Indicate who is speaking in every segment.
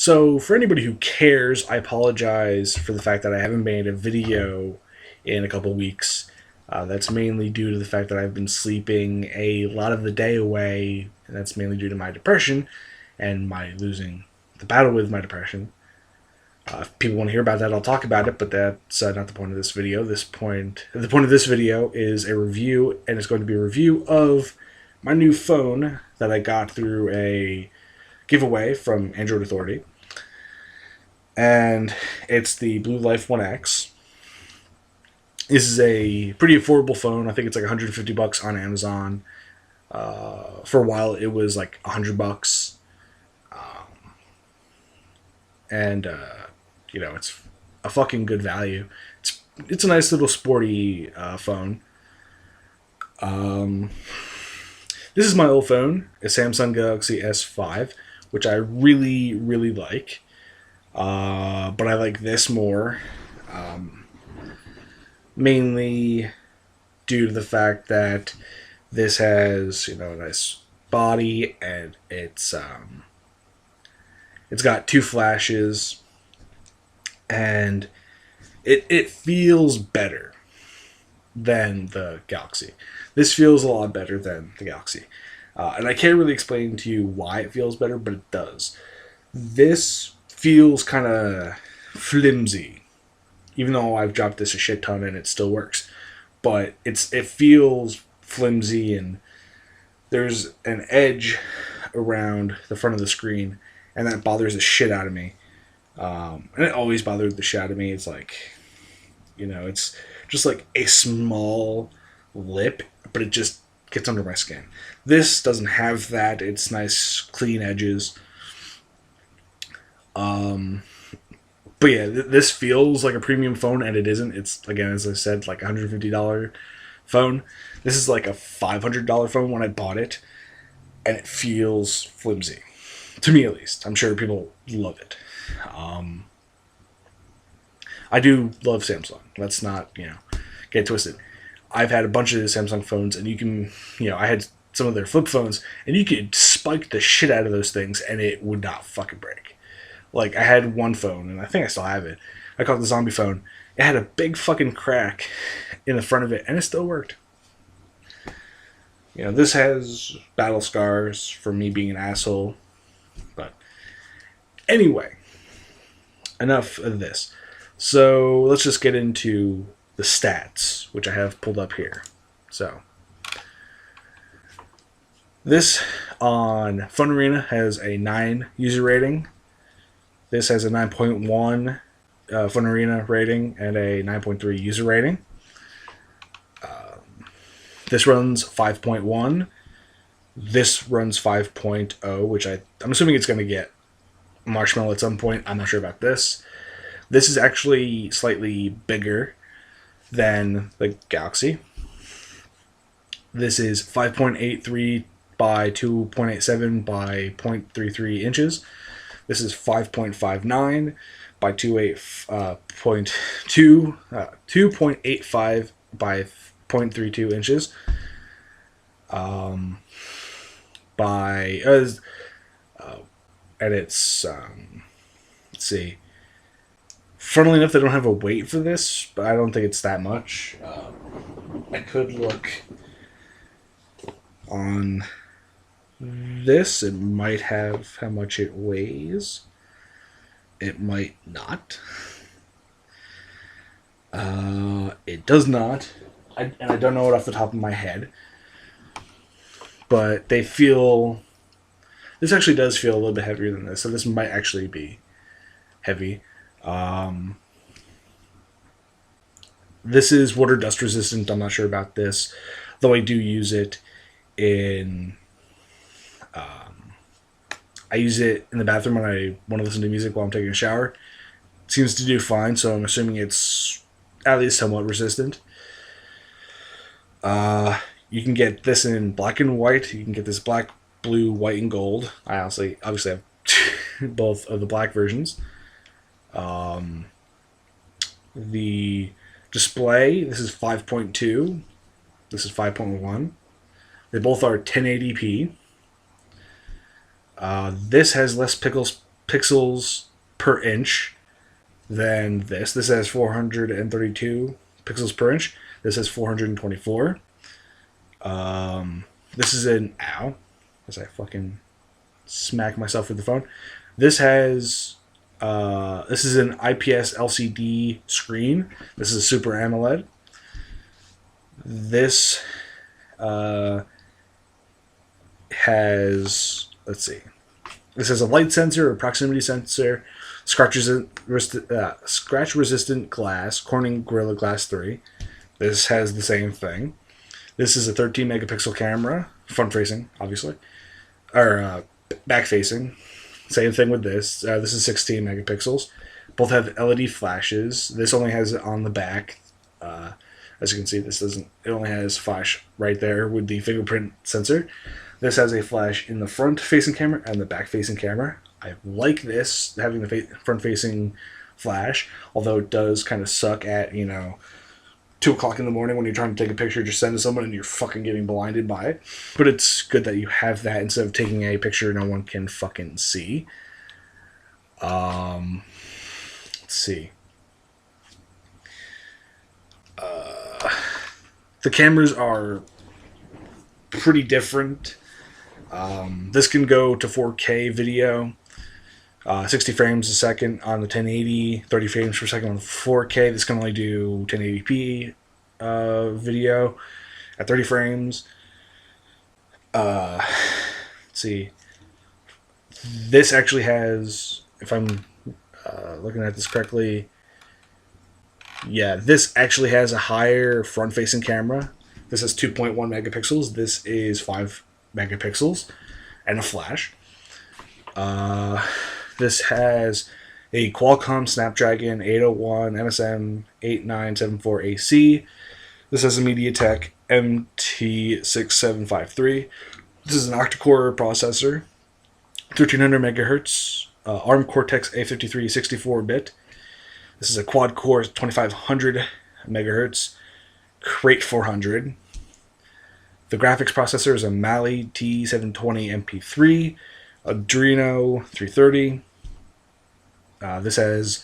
Speaker 1: So, for anybody who cares, I apologize for the fact that I haven't made a video in a couple weeks. That's mainly due to the fact that I've been sleeping a lot of the day away, and that's mainly due to my depression and my losing the battle with my depression. If people want to hear about that, I'll talk about it, but that's not the point of this video. The point of this video is a review, and it's going to be a review of my new phone that I got through a giveaway from Android Authority. And it's the Blu Life One X. This is a pretty affordable phone. I think it's like $150 on Amazon. For a while, it was like $100. And it's a fucking good value. It's a nice little sporty phone. This is my old phone, a Samsung Galaxy S5, which I really, really like. But I like this more, mainly due to the fact that this has, a nice body, and it's got two flashes, and it feels better than the Galaxy. This feels a lot better than the Galaxy. And I can't really explain to you why it feels better, but it does. This feels kind of flimsy, even though I've dropped this a shit ton and it still works. But it feels flimsy, and there's an edge around the front of the screen, and that bothers the shit out of me. And it always bothered the shit out of me. It's like, it's just like a small lip, but it just gets under my skin. This doesn't have that. It's nice, clean edges. But yeah, this feels like a premium phone, and it isn't. It's, again, as I said, like a $150 phone. This is like a $500 phone when I bought it, and it feels flimsy. To me, at least. I'm sure people love it. I do love Samsung. Let's not, get twisted. I've had a bunch of Samsung phones, and you can, I had some of their flip phones, and you could spike the shit out of those things, and it would not fucking break. Like, I had one phone, and I think I still have it. I call it the zombie phone. It had a big fucking crack in the front of it, and it still worked. This has battle scars from me being an asshole. But anyway, enough of this. So let's just get into the stats, which I have pulled up here. So this on Phone Arena has a 9 user rating. This has a 9.1 Phone Arena rating and a 9.3 user rating. This runs 5.1. This runs 5.0, which I'm assuming it's going to get Marshmallow at some point. I'm not sure about this. This is actually slightly bigger than the Galaxy. This is 5.83 by 2.87 by 0.33 inches. This is 5.59 by 2.85 by 0.32 inches. And it's let's see. Funnily enough, they don't have a weight for this, but I don't think it's that much. I could look on this. It might have how much it weighs. It might not. It does not. And I don't know it off the top of my head. But they feel... This actually does feel a little bit heavier than this, so this might actually be heavy. This is water dust resistant. I'm not sure about this, though I do use it in... I use it in the bathroom when I want to listen to music while I'm taking a shower. It seems to do fine, so I'm assuming it's at least somewhat resistant. You can get this in black and white. You can get this black, blue, white, and gold. I obviously have both of the black versions. The display, this is 5.2. This is 5.1. They both are 1080p. This has less pixels per inch than this. This has 432 pixels per inch. This has 424. This is an ow, as I fucking smack myself with the phone. This has this is an IPS LCD screen. This is a Super AMOLED. This has, let's see, this has a light sensor, a proximity sensor, scratch resistant glass, Corning Gorilla Glass 3. This has the same thing. This is a 13 megapixel camera, front facing, obviously, or back facing. Same thing with this. This is 16 megapixels. Both have LED flashes. This only has it on the back. As you can see, this doesn't. It only has flash right there with the fingerprint sensor. This has a flash in the front-facing camera and the back-facing camera. I like this, having the front-facing flash, although it does kind of suck at, 2 o'clock in the morning when you're trying to take a picture, just send to someone and you're fucking getting blinded by it. But it's good that you have that instead of taking a picture no one can fucking see. Let's see. The cameras are pretty different. This can go to 4K video, 60 frames a second on the 1080, 30 frames per second on the 4K. This can only do 1080p video at 30 frames. Let's see. This actually has, if I'm looking at this correctly, yeah, this actually has a higher front-facing camera. This has 2.1 megapixels. This is 5 megapixels and a flash. This has a Qualcomm Snapdragon 801 MSM 8974AC. This has a MediaTek MT6753. This is an octa-core processor, 1300 megahertz, ARM Cortex A53 64-bit. This is a quad-core 2500 megahertz, Crate 400. The graphics processor is a Mali T720 MP3, Adreno 330. This has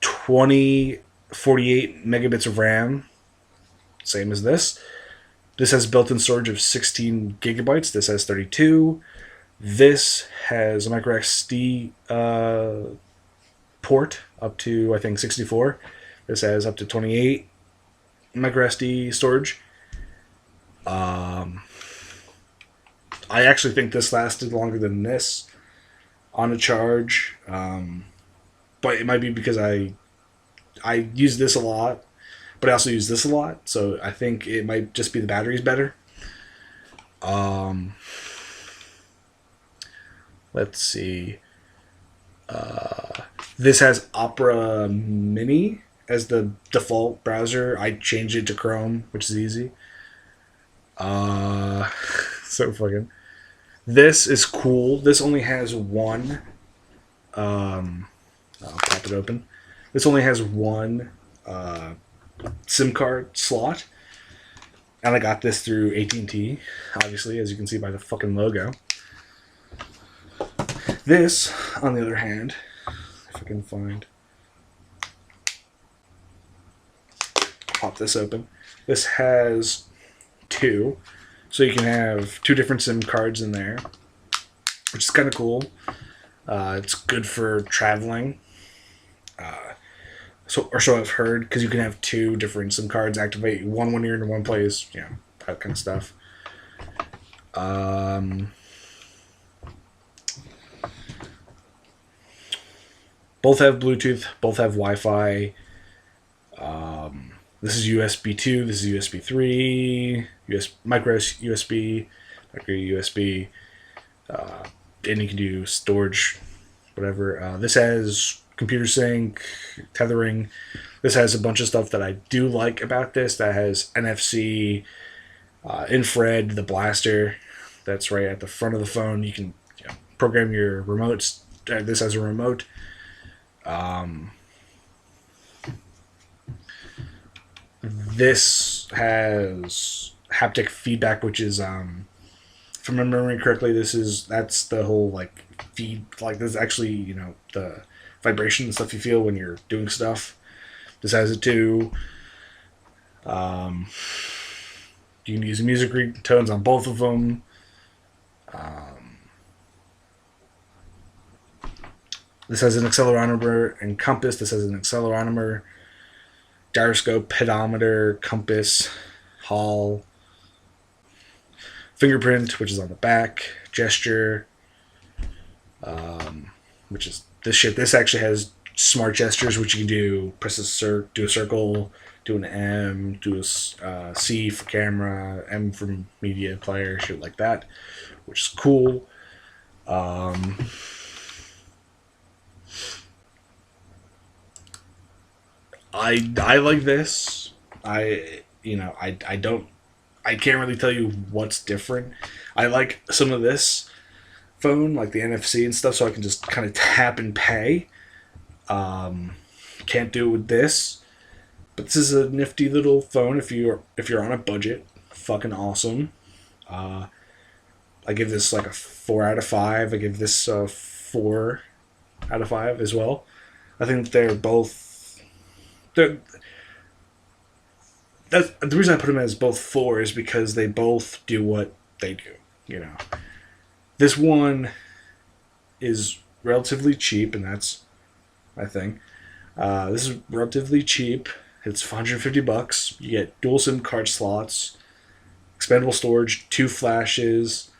Speaker 1: 2048 megabits of RAM, same as this. This has built-in storage of 16 gigabytes. This has 32. This has a micro SD port up to, I think, 64. This has up to 28 micro SD storage. I actually think this lasted longer than this on a charge, but it might be because I use this a lot, but I also use this a lot, so I think it might just be the battery's better. Let's see. This has Opera Mini as the default browser. I changed it to Chrome, which is easy. So fucking. This is cool. This only has one. I'll pop it open. This only has one SIM card slot, and I got this through AT&T. Obviously, as you can see by the fucking logo. This, on the other hand, if I can find, pop this open. This has two, so you can have two different SIM cards in there, which is kind of cool. It's good for traveling, so I've heard, because you can have two different SIM cards, activate one when you're in one place, that kind of stuff. Both have Bluetooth, both have Wi-Fi. This is USB 2, this is USB 3, micro USB, and you can do storage, whatever. This has computer sync, tethering. This has a bunch of stuff that I do like about this. That has NFC, infrared, the blaster that's right at the front of the phone. You can program your remotes. This has a remote. This has haptic feedback, which is, if I'm remembering correctly, that's the whole like feed. Like this is actually, you know, the vibration and stuff you feel when you're doing stuff. This has it too. Um, you can use music tones on both of them. This has an accelerometer and compass. This has an accelerometer, gyroscope, pedometer, compass, Hall, fingerprint, which is on the back, gesture, which is this shit. This actually has smart gestures, which you can do. Press do a circle, do an M, do a C for camera, M for media player, shit like that, which is cool. I like this. I can't really tell you what's different. I like some of this phone, like the NFC and stuff, so I can just kind of tap and pay. Can't do it with this, but this is a nifty little phone if you're on a budget. Fucking awesome. I give this like a 4 out of 5. I give this a 4 out of 5 as well. I think they're both. That's the reason I put them as both 4 is because they both do what they do. You know, this one is relatively cheap, and that's my thing. This is relatively cheap. It's $150. You get dual SIM card slots, expandable storage, 2 flashes,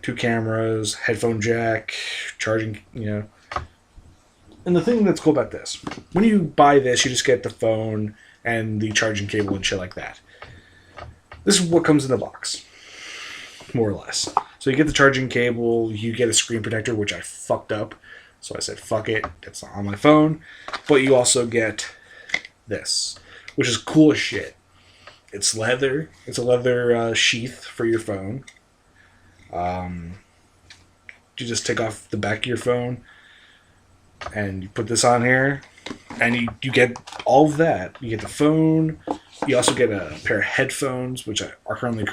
Speaker 1: 2 cameras, headphone jack, charging. And the thing that's cool about this, when you buy this, you just get the phone and the charging cable and shit like that. This is what comes in the box, more or less. So you get the charging cable, you get a screen protector, which I fucked up. So I said, fuck it, it's on my phone. But you also get this, which is cool as shit. It's leather. It's a leather sheath for your phone. You just take off the back of your phone, and you put this on here, and you get all of that. You get the phone. You also get a pair of headphones, which are currently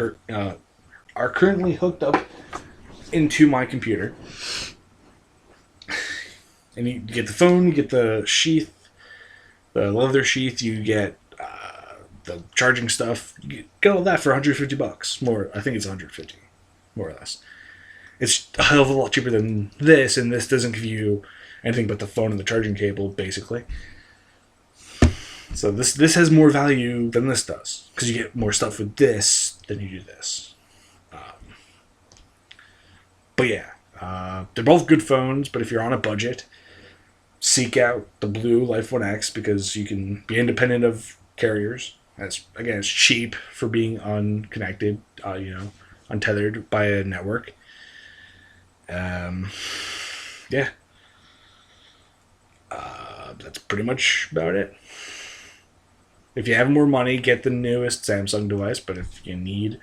Speaker 1: hooked up into my computer. And you get the phone, you get the sheath, the leather sheath. You get the charging stuff. You get all that for $150 more. I think it's $150, more or less. It's a hell of a lot cheaper than this, and this doesn't give you anything but the phone and the charging cable, basically. So this has more value than this does, because you get more stuff with this than you do this. But yeah, they're both good phones, but if you're on a budget, seek out the Blu Life One X, because you can be independent of carriers. It's cheap for being unconnected, untethered by a network. Yeah. That's pretty much about it. If you have more money, get the newest Samsung device. But if you need,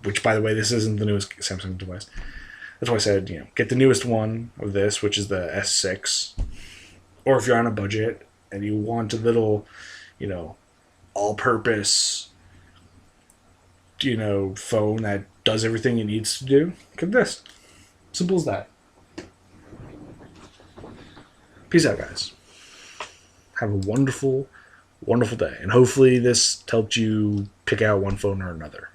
Speaker 1: which by the way, this isn't the newest Samsung device. That's why I said, get the newest one of this, which is the S6. Or if you're on a budget and you want a little, all-purpose, phone that does everything it needs to do, get this. Simple as that. Peace out, guys. Have a wonderful, wonderful day. And hopefully this helped you pick out one phone or another.